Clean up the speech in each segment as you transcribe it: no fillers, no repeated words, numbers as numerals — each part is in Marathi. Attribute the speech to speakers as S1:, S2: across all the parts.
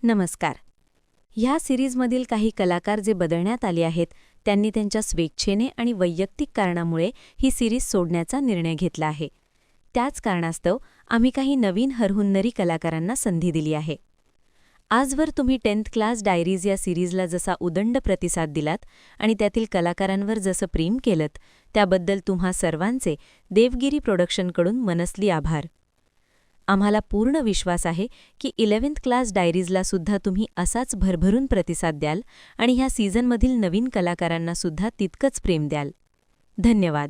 S1: नमस्कार. ह्या सिरीजमधील काही कलाकार जे बदलण्यात आले आहेत त्यांनी त्यांच्या स्वेच्छेने आणि वैयक्तिक कारणामुळे ही सिरीज सोडण्याचा निर्णय घेतला आहे. त्याच कारणास्तव आम्ही काही नवीन हरहुन्नरी कलाकारांना संधी दिली आहे. आजवर तुम्ही 10th क्लास डायरीज या सिरीजला जसा उदंड प्रतिसाद दिलात आणि त्यातील कलाकारांवर जसं प्रेम केलंत त्याबद्दल तुम्हा सर्वांचे देवगिरी प्रोडक्शनकडून मनस्वी आभार. आम्हाला पूर्ण विश्वास आहे की 11th क्लास डायरीजला सुद्धा तुम्ही असाच भरभरून प्रतिसाद द्याल आणि ह्या सीझनमधील नवीन कलाकारांना सुद्धा तितकंच प्रेम द्याल. धन्यवाद.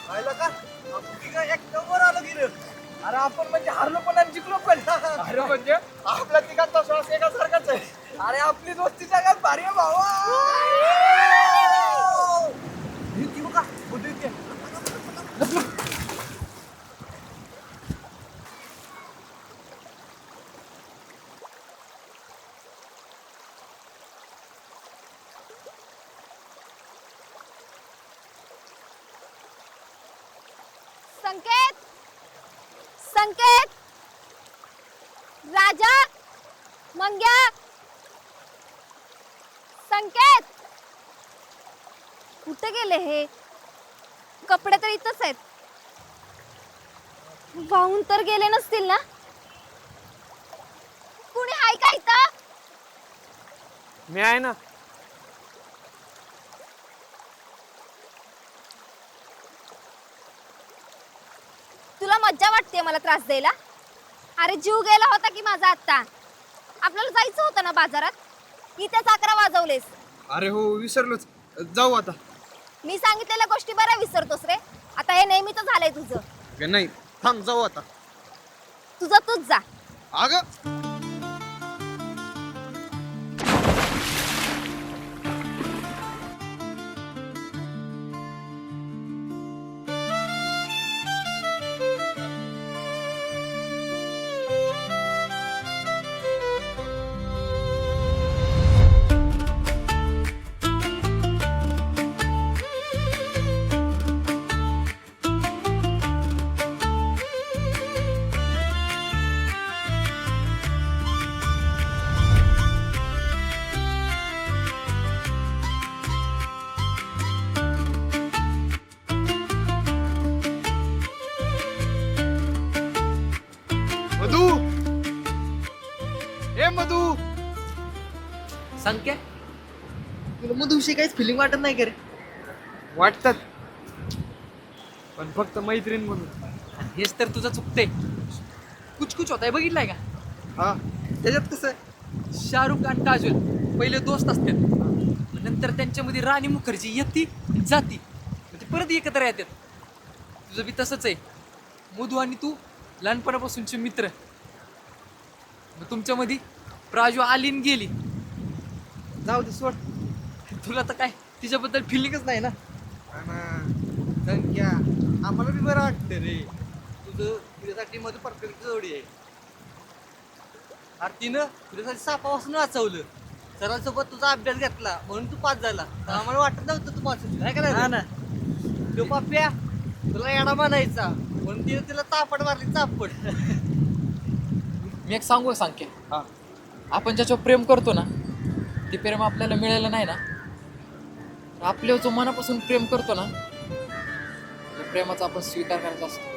S2: पाहिलं का तिघं एक नंबर आलं गेलं. अरे आपण म्हणजे हारलो पण आणि जिंकलो पण. अरे म्हणजे आपल्या तिघांचा श्वास एकासारखाच आहे. अरे आपली दोस्ती जगात भारी आहे भावा. ही ती बघा कुठे इथे.
S3: संकेत संकेत राजा मंग्या संकेत कुठे गेले हे कपडे तर इथंच आहेत. वाहून तर गेले नसतील ना. कुणी आहे का इथं.
S2: मी आहे ना.
S3: तुला मज्जा वाटते मला त्रास द्यायला. अरे जीव गेला होता की माझा आत्ता. आपल्याला जायचं होतं ना बाजारात. इथेच 11 वाजवलेस.
S2: अरे हो विसरलोच. जाऊ आता.
S3: मी सांगितलेल्या गोष्टी बऱ्या विसरतोस रे. आता हे नेहमीच झालंय तुझं.
S2: नाही थांब जाऊ आता.
S3: तुझं तूच जा.
S2: अगं मधू. ए मधू.
S4: संख्या तुला मधुविषयी काहीच फिलिंग वाटत नाही का रे?
S2: वाटतात पण फक्त मैत्रीण म्हणून.
S4: हेच तर तुझं चुकतंय. कुछ कुछ होत आहे बघितलंय का?
S2: हा त्याच्यात कसं
S4: शाहरुख आणि काजोल पहिले दोस्त असतात, नंतर त्यांच्यामध्ये राणी मुखर्जी येती जाती, मग ते परत एकत्र येतात. तुझं बी तसंच आहे. मधू आणि तू लहानपणापासूनचे मित्र. मग तुमच्यामध्ये प्राजू आली न गेली.
S2: जाऊ दे सोड.
S4: तुला तर काय तिच्याबद्दल फिलिंगच नाही ना.
S2: संख्या आम्हाला बी बरं वाटतं रे. तुझ्यासाठी मधू परफेक्ट जोडी आहे.
S4: अरे तिनं तुझ्यासाठी सापापासून वाचवलं. सरांसोबत तुझा अभ्यास घेतला म्हणून तू पास झाला. तर आम्हाला वाटत नव्हतं तू पास होशील. काय करायचं ना तो पाप्या तुला येडा म्हणायचा म्हणून तिने तिला चापड मारली चापड.
S5: मी एक सांगू सांगते.
S2: हा.
S5: आपण ज्याच्यावर प्रेम करतो ना ते प्रेम आपल्याला मिळालं नाही ना, तर आपल्यावर जो मनापासून प्रेम करतो ना त्या प्रेमाचा आपण स्वीकार करायचा असतो.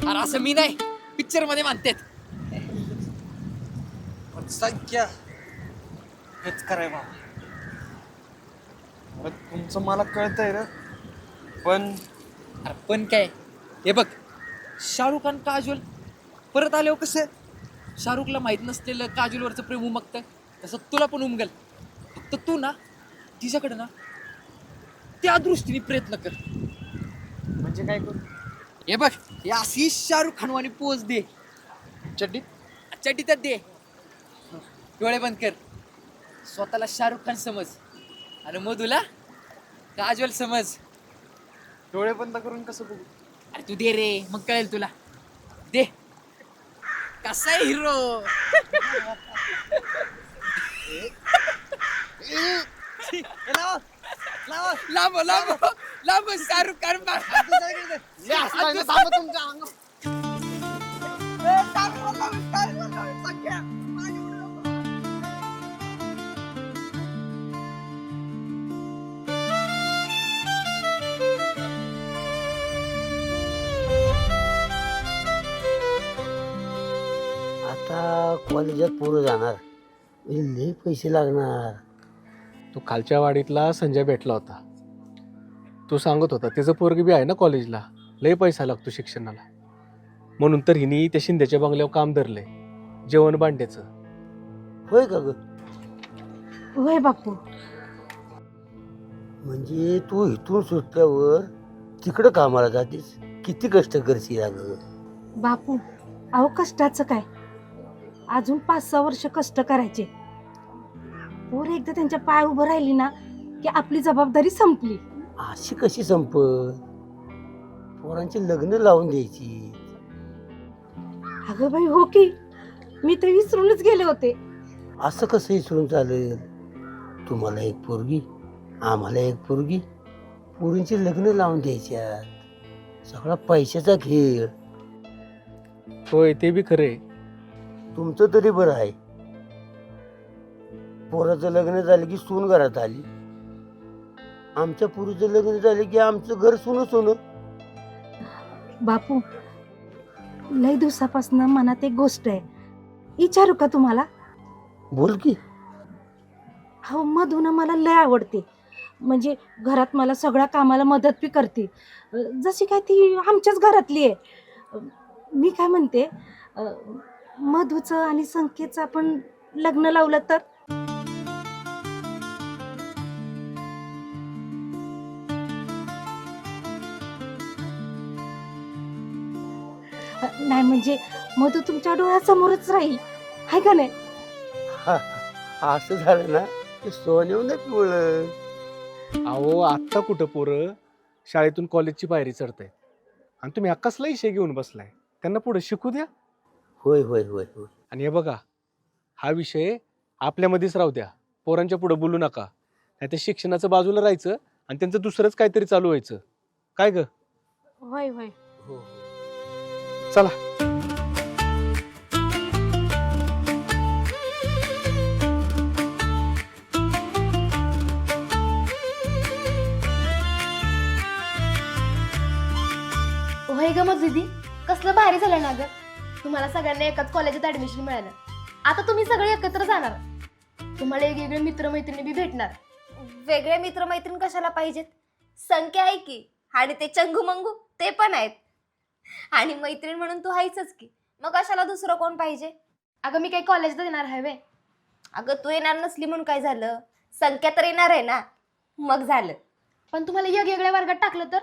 S5: अरे असं मी नाही, पिक्चर मध्ये म्हणतात.
S2: संख्या हेच कराय बाबा. अरे तुमचं मला कळतंय रे पण
S5: अरे पण काय, हे बघ, शाहरुख आणि काजोल परत आल्यावर कसं शाहरुखला माहीत नसलेलं काजोलवरचं प्रेम उमगतं, तसं तुला पण उमगल. फक्त तू ना तिच्याकडे ना त्या दृष्टीने प्रयत्न कर.
S2: म्हणजे काय करू.
S5: हे बघ, हे अशी शाहरुख खानवानी पोज दे.
S2: चड्डी
S5: चड्डीत दे. डोळे बंद कर. स्वतःला शाहरुख खान समज आणि मधूला काजोल समज.
S2: डोळे बंद करून कसं बघू.
S5: अरे तू दे रे, मग कळेल तुला. दे. कसा आहे हिरो? लांब लांब लांब शाहरुख खान
S6: आता कॉलेजात पोरं जाणार लई पैसे लागणार.
S7: तो खालच्या वाडीतला संजय भेटला होता. तो सांगत होता त्याचं पोरगी बी आहे ना कॉलेजला, लय पैसा लागतो शिक्षणाला. म्हणून तर हिनी त्या शिंदेच्या बंगल्यावर काम धरलंय, जेवण भांड्याचं.
S6: होय का ग?
S8: होय बापू.
S6: म्हणजे तू इथून सुटल्यावर तिकडं कामाला जातेस, किती कष्ट करशील अगं?
S8: बापू अहो कष्टाचं काय, अजून 5-6 वर्ष कष्ट करायचे. पोर एकदा त्यांच्या पाय उभं राहिली ना की आपली जबाबदारी संपली.
S6: अशी कशी संपत? पोरांची लग्न लावून द्यायची.
S8: अगं बाई हो की, मी तर विसरूनच गेले होते.
S6: असं कसं विसरून चालेल? तुम्हाला एक पोरगी, आम्हाला एक पोरगी, पोरींची लग्न लावून द्यायच्या. सगळा पैशाचा खेळ.
S7: होय ते बी खरे.
S6: तुमचं तरी बरं आहे, पोराचं लग्न झालं की सून घरात आली. आमच्या पोरीचं लग्न झालं की आमचं घर सुनं सोनं.
S8: बापू लई दिवसापासून मनात एक गोष्ट आहे, विचारू का तुम्हाला?
S6: बोल की.
S8: हो मधून मला लय आवडते. म्हणजे घरात मला सगळ्या कामाला मदत बी करते, जशी काय ती आमच्याच घरातली आहे. मी काय म्हणते, मधूचं आणि संख्येचं आपण लग्न लावलं तर? नाही म्हणजे मधू तुमच्या डोळ्यासमोरच राहील, आहे का नाही?
S6: असं झालं ना की सोन्याहून पिवळं.
S7: अहो आत्ता कुठं पोरं शाळेतून कॉलेजची पायरी चढतायत आणि तुम्ही कसला विषय घेऊन बसलाय? त्यांना पुढे शिकू द्या.
S6: होय होय होय होय.
S7: आणि हे बघा, हा विषय आपल्यामध्येच राहू द्या, पोरांच्या पुढे बोलू नका. नाही तर शिक्षणाचं बाजूला राहायचं आणि त्यांचं दुसरंच काहीतरी चालू व्हायचं. काय ग?
S8: होय होय.
S6: हो.
S7: चला.
S9: होय ग मग दीदी, कसलं भारी झालं ना ग, तुम्हाला सगळ्यांना एकाच कॉलेजात ऍडमिशन मिळालं. आता तुम्ही सगळे एकत्र जाणार, तुम्हाला वेगवेगळे मित्रमैत्रिणी बी भेटणार.
S3: वेगळे मित्रमैत्रीण कशाला पाहिजेत? संख्या आहे की, आणि ते चंगू मंगू ते पण आहेत. आणि मैत्रीण म्हणून तू हायचंच की, मग कशाला दुसरं कोण पाहिजे?
S9: अगं मी काही कॉलेजला येणार आहे वे.
S3: अगं तू येणार नसली म्हणून काय झालं, संख्या तर येणार आहे ना, मग झालं.
S9: पण तुम्हाला वेगवेगळ्या वर्गात टाकलं तर?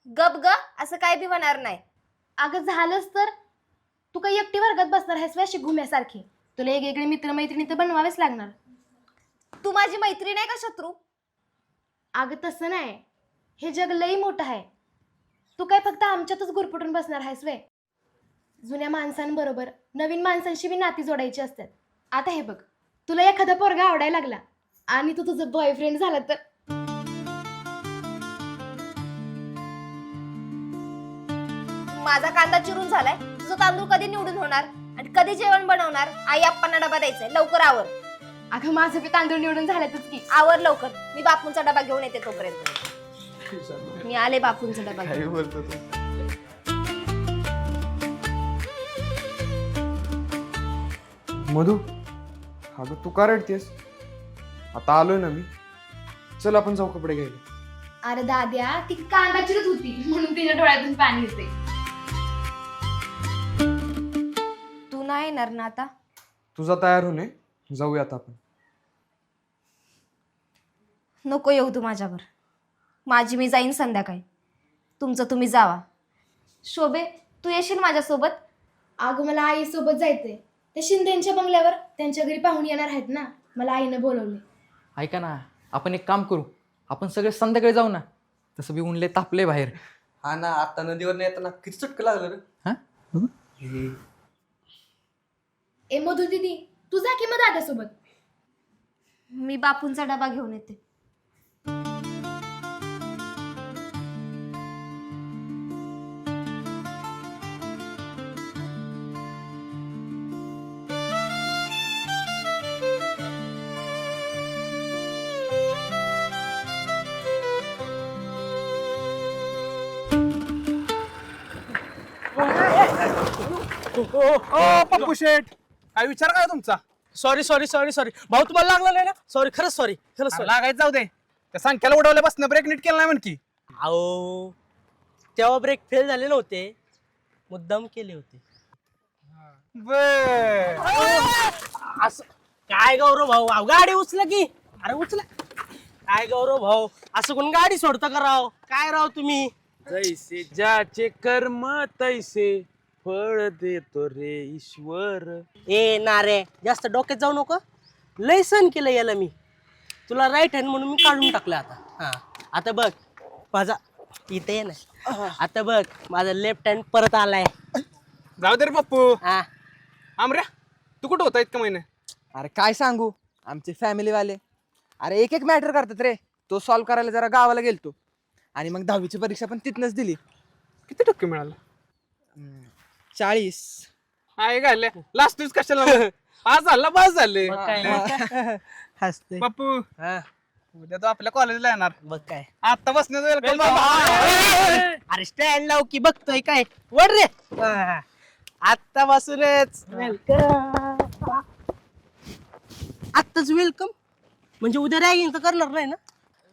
S3: गप ग, असं काय बी होणार नाही.
S9: अगं झालंच तर तू काही एकटी वर्गात बसणार आहेस वे अशी घुम्यासारखी? तुला वेगवेगळे मित्रमैत्रिणी तर बनवावेच लागणार.
S3: तू माझी मैत्रीण आहे का शत्रू?
S9: अगं तसं नाही, हे जग लई मोठं आहे. तू काय फक्त आमच्यातच गुरफटून बसणार आहेस वे? जुन्या माणसांबरोबर नवीन माणसांशी बी नाती जोडायची असतात. आता हे बघ, तुला एखादा पोरगा आवडायला लागला आणि तू तुझं बॉयफ्रेंड झाला तर?
S3: माझा कांदा चिरून झालाय, तुझं तांदूळ कधी निवडून होणार आणि कधी जेवण बनवणार? आई आप्पांना डबा द्यायचाय, लवकर आवर.
S9: अगं माझं बी तांदूळ निवडून झाल्यातच की.
S3: आवर लवकर, मी बापूंचा डबा घेऊन येते तोपर्यंत. मी आले बापूंचा डबा घेऊन.
S2: मधू, अगं तू का रडतेस? आता आलोय ना मी, चल आपण जाऊ कपडे घ्यायला.
S9: अरे दाद्या, ती कांदा चिरत होती म्हणून तिच्या डोळ्यातून पाणी येते.
S3: तू नाही येणार ना आता?
S2: तुझा तयार होणे, जाऊया आता आपण.
S3: नको येऊ तू माझ्यावर, माझी मी जाईन संध्याकाळी, तुमचं तुम्ही जावा. शोभे, तू येशील माझ्यासोबत?
S9: अगं मला आईसोबत जायचंय, त्या शिंदेच्या बंगल्यावर त्यांच्या घरी पाहुणे येणार आहेत ना, मला आईनं बोलवले.
S5: ऐका ना, आपण एक काम करू, आपण सगळे संध्याकाळी जाऊ ना. तसं बी उनले तापले बाहेर.
S2: हा ना, आता नदीवर येताना किती चटकं लागलं रे.
S5: हा?
S9: ए मधु दिदी तू जा की मग दादासोबत.
S3: मी बापूंचा डबा घेऊन येते.
S2: पप्पू शेठ काय विचार काय तुमचा?
S10: सॉरी सॉरी सॉरी सॉरी भाऊ तुम्हाला लागलं नाही ना. सॉरी खरंच सॉरी खरंच सॉरी.
S2: लागायचं जाऊ दे. त्या संख्याला उडवल्या बसणं ब्रेक नीट केला नाही म्हणकी.
S10: अहो तेव्हा ब्रेक फेल झाले नव्हते, मुद्दाम केले होते.
S2: बर
S10: असं काय गौरव भाऊ, अहो गाडी उचला की. अरे उचला. काय गौरव भाऊ, असं कोण गाडी सोडतं का राव? काय राव तुम्ही.
S2: जैसे ज्याचे कर्म तैसे फळ देतो रे ईश्वर.
S10: ए नारे जास्त डोक्यात जाऊ नको. लय सण केलं याला मी. तुला राईट हँड म्हणून मी काढून टाकलं आता. हा आता बघ माझा इथे ये ना. आता बघ माझा लेफ्ट हँड परत आलाय.
S2: जाऊ दे रे पप्पू.
S10: हा
S2: आमऱ्या तू कुठं होता इतका महिना?
S11: अरे काय सांगू, आमचे फॅमिली वाले अरे एक एक मॅटर करतात रे. तो सॉल्व्ह करायला जरा गावाला गेलतो आणि मग 10वीची परीक्षा पण तिथनच दिली.
S2: किती टक्के मिळालं?
S11: 40.
S2: आहे घाले लास्ट दिवस कशाला? पास झाला पास झाले.
S10: मग काय हसते.
S2: पप्पू
S10: हा
S2: उद्या तो आपल्या कॉलेजला येणार.
S10: बघ काय.
S2: आता बसण्याचं वेलकम.
S10: अरे स्टँड लाव की बघतोय काय. वड रे. आत्ता पासूनच वेलकम. आत्ताच वेलकम म्हणजे उद्या रॅगिंग तर करणार नाही ना.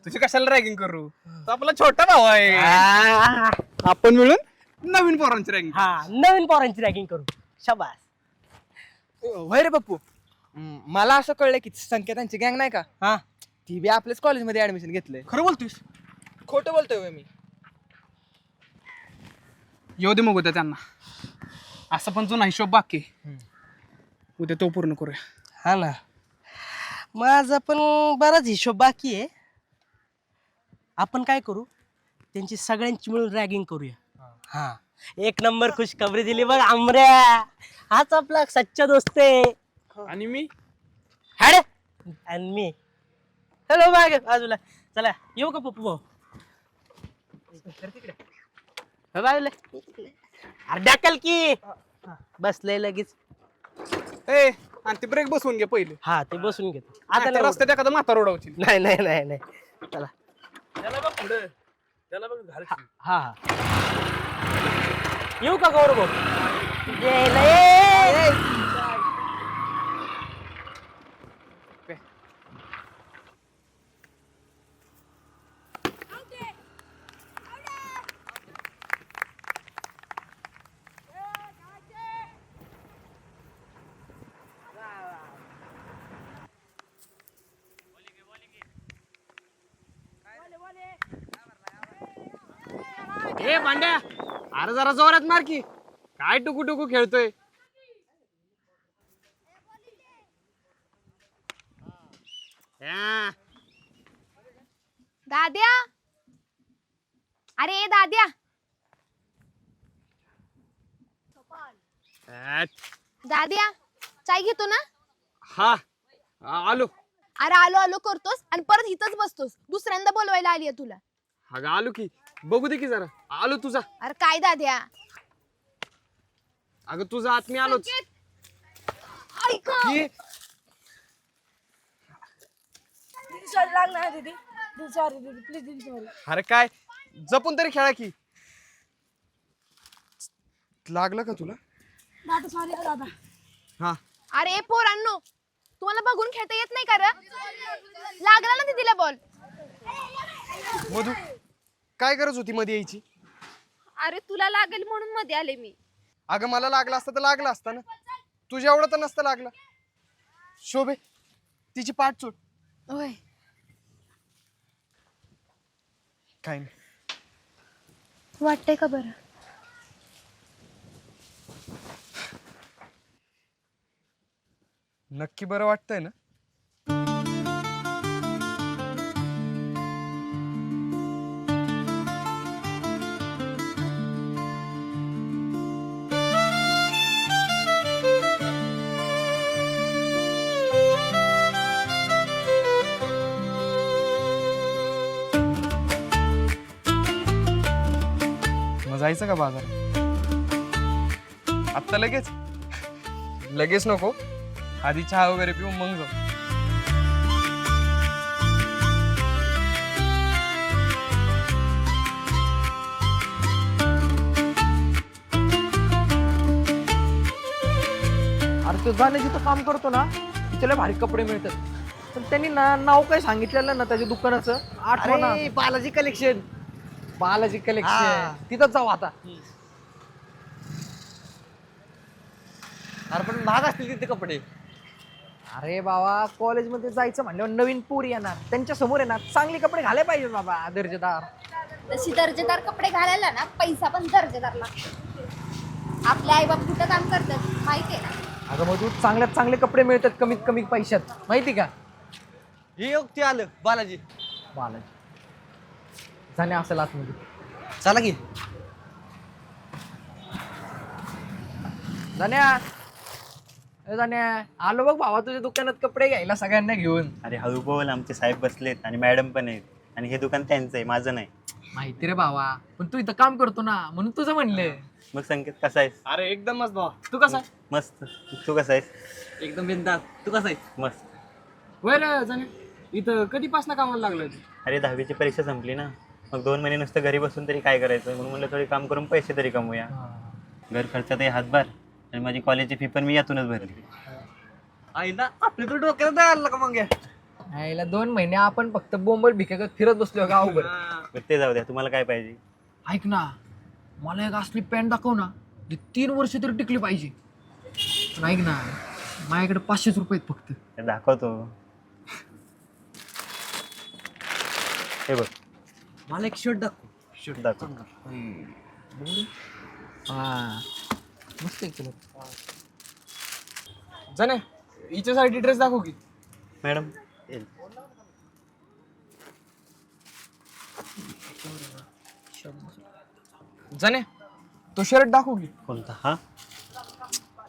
S2: तुझी कशाला रॅगिंग करू? तो आपला छोटा भाऊ आहे. आपण मिळून नवीन पोरांची रॅगिंग.
S10: हा नवीन पोरांची रॅगिंग करू. शाबास.
S11: होय रे पप्पू, मला असं कळलं की संकेतांची गँग नाही का,
S10: हा
S11: ती बी आपल्याच कॉलेजमध्ये ऍडमिशन घेतलंय.
S2: खरं बोलतोस?
S11: खोटं बोलतोय होय मी.
S2: येऊ दे मग उद्या त्यांना. असं पण जुना हिशोब बाकी. उद्या तो पूर्ण करूया.
S10: हा ना. माझा पण बराच हिशोब बाकी आहे. आपण काय करू, त्यांची सगळ्यांची मिळून रॅगिंग करूया. हा एक नंबर खुशखबरी दिली बघ आमऱ्या. हाच आपला सच्चा दोस्त आहे.
S2: आणि मी
S10: हॅड आणि मी. हॅलो बाग बाजूला. चला येऊ का पप्पू भाऊ? बाजूला. अरे ढकल की. बसलंय लगेच.
S2: ए आणि ते ब्रेक बसवून घे पहिले.
S10: हा ते बसून घेतो
S2: आता
S10: आता नाही
S2: रस्त्यात एखादा म्हातारा उडवची.
S10: नाही नाही नाही नाही. चला हा हा येऊ का गौरव भाऊ?
S2: ए भांड्या अरे जरा जोरात मार की. काय टुकू टुकू खेळतोय?
S9: दाद्या, अरे दाद्या. दाद्या चाय घेतो ना.
S2: हा आलो.
S9: अरे आलो आलो करतोस आणि परत इथंच बसतोस. दुसऱ्यांदा बोलवायला आली आहे तुला.
S2: अगं आलो की. बघू दे की जरा. आलो तुझा.
S9: अरे काय दाद्या.
S2: अगं तुझा आत मी आलोच.
S9: ऐक
S2: ये. अरे काय जपून तरी खेळा की.
S11: लागलं का तुला?
S2: हा
S9: अरे पोरांनो, तुम्हाला बघून खेळता येत नाही का रे? लागला ना दीदीला बॉल.
S11: मधू काय गरज होती मध्ये यायची?
S9: अरे तुला लागेल म्हणून मध्ये आले मी.
S11: अगं मला लागला असता तर लागला असता ना. तुझ्या एवढं तर नसतं लागलं. शोभे तिची पाठ चोट.
S9: होय
S11: काय नाही.
S9: वाटतंय का बरं?
S11: नक्की बरं वाटतंय ना?
S2: जायचं का बाजार? आत्ता लगेच? लगेच नको, आधी चहा वगैरे पिऊन मग जाऊ.
S5: अरे तो जाण्याची तो काम करतो ना, त्याला भारी कपडे मिळतात. पण त्यांनी ना नाव काय सांगितलेलं ना त्याच्या दुकानाचं, आठवण
S2: बालाजी कलेक्शन.
S5: बालाजी कलेक्शन. तिथंच जाऊ आता.
S2: अरे पण महाग असतील तिथे कपडे.
S5: अरे बाबा, कॉलेजमध्ये जायचं म्हणल्यावर नवीन पोरी येणार, त्यांच्या समोर येणार, चांगले कपडे घालायला पाहिजे बाबा, दर्जेदार.
S3: तशी दर्जेदार कपडे घालायला ना पैसा पण दर्जेदार लागतो. आपले आईबाप कुठं काम करतात माहितीये ना.
S5: अगं मग तू चांगल्यात चांगले कपडे मिळतात कमीत कमी पैशात, माहिती का?
S2: हे योग ते आलं बालाजी.
S5: बालाजी जाणे असेल आतमध्ये.
S2: चला की.
S5: जाण्या, ए जाण्या, आलो बघ भावा तुझ्या दुकानात कपडे घ्यायला सगळ्यांना घेऊन.
S12: अरे हळू बोल, आमचे साहेब बसलेत आणि मॅडम पण आहेत, आणि हे दुकान त्यांचं आहे, माझं नाही.
S5: माहिती रे भावा, पण तू इथं काम करतो ना म्हणून तुझं म्हणले.
S12: मग संकेत कसा आहेस?
S2: अरे एकदमच भावा.
S5: तू कसा आहे?
S12: मस्त. तू कसा आहेस?
S2: एकदम बिनधास्त. तू कसा आहे?
S12: मस्त.
S2: वय रे जाणे, इथं कधीपासून कामाला लागलोय?
S12: अरे 10वीची परीक्षा संपली ना, मग 2 महिने नुसतं घरी बसून तरी काय करायचं, म्हणून म्हणलं थोडी काम करून पैसे तरी कमवूया. घर खर्चातही हातभार, आणि माझी कॉलेजची फी पण मी यातूनच भरली.
S2: आई ना आपल्या तर डोक्याला द्यायला का मग?
S5: यायला 2 महिने आपण फक्त बोंबल भिकागत फिरत बसलो गावभर.
S12: बरं ते जाऊ द्या, तुम्हाला काय पाहिजे?
S5: ऐक ना, मला एक असली पॅन्ट दाखव ना, जी 3 वर्ष तरी टिकली पाहिजे. पण ऐक ना, माझ्याकडे 500 रुपये आहेत फक्त.
S12: ते दाखवतो. हे बघ.
S2: मला एक शर्ट दाखव.
S12: शूट दाखव.
S5: हा मस्त आहे तुला.
S2: जाणे हिच्यासाठी ड्रेस दाखव की.
S12: मॅडम
S2: जाणे तो शर्ट दाखव की.
S12: कोणता? हा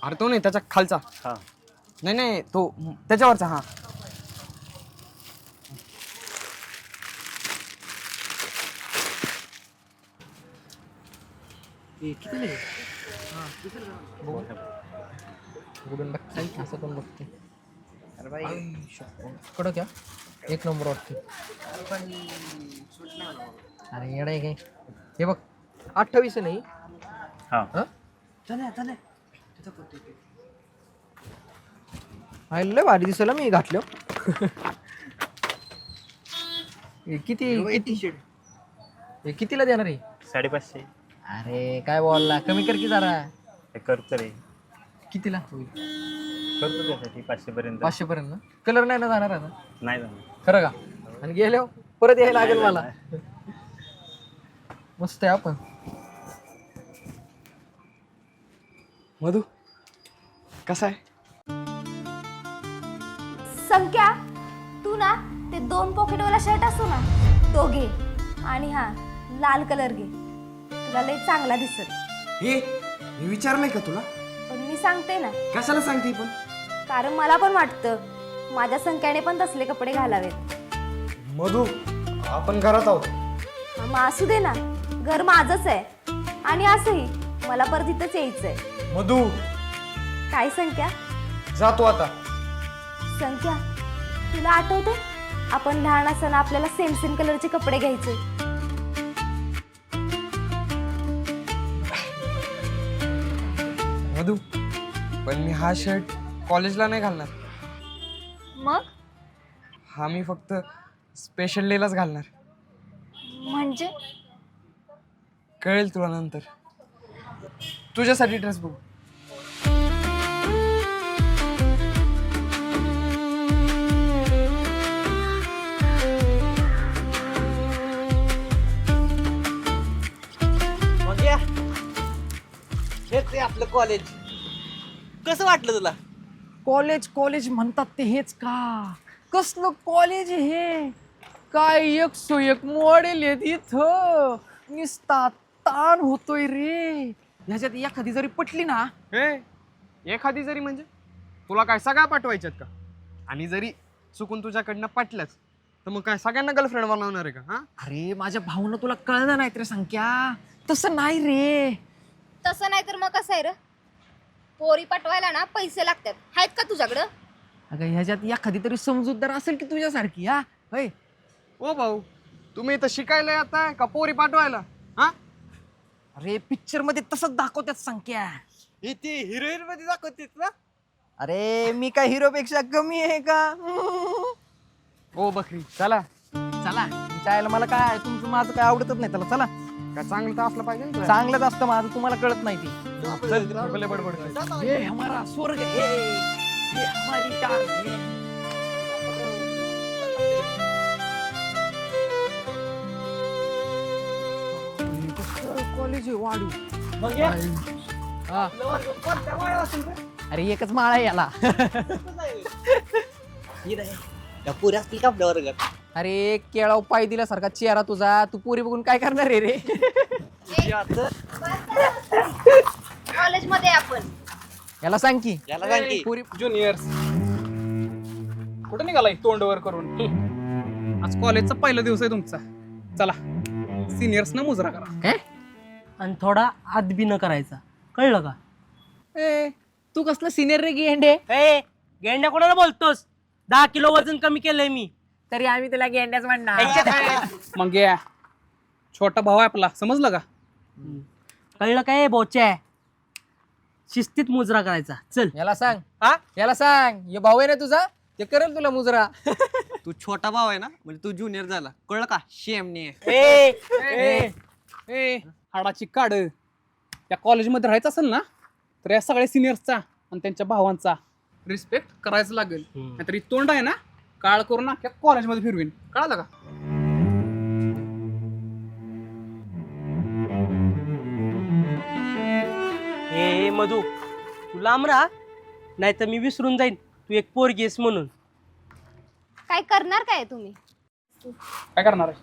S2: अरे तो नाही, त्याच्या खालचा.
S12: हा
S2: नाही नाही, तो त्याच्यावरचा. हा
S5: उघडून बघ, असं पण बघते. अरे बाई कडक घ्या, 1 नंबर वाटते. अरे येडा आहे काय? हे बघ 28 नाही.
S12: हा
S5: लय भारी दिसला मी घातलं. हे कितीला देणार आहे?
S12: 550.
S5: अरे काय बोलला, कमी कर की जरा.
S12: हे करतो रे,
S5: कितीला?
S12: करतो त्यासाठी 500 पर्यंत.
S5: 500 पर्यंत ना? कलर नाही ना जाणार आता?
S12: नाही जाणार.
S5: खरं का? आणि गेलो परत यायला लागेल मला. मस्त आहे आपण.
S2: मधू कसा आहे?
S3: संख्या, तू ना ते 2 पॉकेटवाला शर्ट असतो ना तो घे, आणि हा लाल कलर घे, तुला लय चांगला दिसेल.
S2: हे मी विचारलंय का तुला?
S3: पण मी सांगते ना,
S2: कशाला सांगते पण?
S3: कारण मला पण वाटतं माझ्या संख्याने पण तसले कपडे घालावेत.
S2: मधू आपण घरात आहोत.
S3: हा, मग असू दे ना, घर माझंच आहे, आणि असंही मला परत इथंच यायचंय.
S2: मधू
S3: काय संख्या?
S2: जातो आता.
S3: संख्या, तुला आठवते आपण लहान असताना आपल्याला सेम सेम कलरचे कपडे घ्यायचे?
S2: मधू पण मी हा शर्ट कॉलेजला नाही घालणार.
S3: मग
S2: हा मी फक्त स्पेशल डेलाच घालणार.
S3: म्हणजे?
S2: कळेल तुला नंतर. तुझ्यासाठी ड्रेस बघू.
S10: हेच आहे आपलं कॉलेज. कसं वाटलं तुला?
S5: कॉलेज कॉलेज म्हणतात ते हेच का? कसलं कॉलेज हे? काय 101 मॉडेल आहेत इथं. निस्ता ताण होतोय रे. ह्याच्यात एखादी जरी पटली ना.
S2: हे एखादी जरी म्हणजे तुला काय सगळ्या पाठवायच्यात का? आणि जरी चुकून तुझ्याकडनं पटलंच तर मग काय सगळ्यांना गर्लफ्रेंड बनवणार आहे का? हा
S5: अरे माझ्या भाऊनं तुला कळलं नाही रे संख्या. तसं नाही रे.
S3: तसं नाही तर मग कसं आहे र? पोरी पटवायला ना पैसे लागतात, आहेत का तुझ्याकडं?
S5: अगं ह्याच्यात एखादी तरी समजूतदार असेल की तुझ्यासारखी. हा होय.
S2: ओ भाऊ, तुम्ही इथं शिकायला येताय का पोरी पाठवायला? हा,
S5: अरे पिक्चर मध्ये तसंच दाखवतात संख्या.
S2: हे ते हिरोईन मध्ये दाखवतेत ना.
S11: अरे मी काय हिरो पेक्षा कमी आहे का?
S2: ओ बकरी चला.
S5: चला.
S11: चायला मला काय तुमचं माझं काय आवडतच नाही. त्याला चला.
S2: काय चांगलं तर असलं पाहिजे ना तुला.
S11: चांगलंच असतं माझं, तुम्हाला कळत नाही ते.
S2: चल, नको लय बडबड कर.
S5: ये हमारा स्वर्ग है, ये हमारी डार्लिंग है. कॉलेज आहे वाढू. हा. अरे एकच माळ आहे याला.
S10: पुऱ्या असतील का आपल्या वर्गात?
S5: अरे केळाव पाय दिल्यासारखा चेहरा तुझा, तू पोरी बघून काय करणार आहे रे?
S3: कॉलेजमध्ये आपण
S5: याला सांग की.
S10: याला सांग की.
S5: पोरी
S2: ज्युनियर्स कुठं निघालाय तोंडवर करून? आज कॉलेजचा पहिला दिवस आहे तुमचा. चला सिनियर्स ना मुजरा करा.
S5: काय?
S10: आणि थोडा आदबी न करायचा, कळलं का?
S5: ए, तू कसलं सिनियर रे गेंडे?
S10: ए गेंड्या कोणाला बोलतोस? 10 किलो वजन कमी केलंय मी.
S5: तरी आम्ही त्याला गेंड्याच म्हणणार.
S2: मग या छोटा भाऊ आहे आपला, समजलं का?
S10: कळलं काय बोच्या? शिस्तीत मुजरा करायचा. चल.
S5: याला सांग. हा याला सांग, हे भाऊ आहे ना तुझा, ते करेल तुला मुजरा.
S11: तू छोटा भाव आहे ना, म्हणजे तू ज्युनियर झाला. कळलं का? शेमने.
S2: ए हाडाची काढ. या कॉलेजमध्ये राहायचं असेल ना, तर या सगळ्या सिनियर्सचा आणि त्यांच्या भावांचा रिस्पेक्ट करायचं लागेल. नाहीतरी तोंड आहे ना, काळ करून ना कॉलेजमध्ये फिरवीन. कळालं का?
S10: ए मधू, तू लांब राहा, नाही तर मी विसरून जाईन तू एक पोरगी आहेस म्हणून.
S3: काय करणार काय तुम्ही?
S2: काय करणार आहे?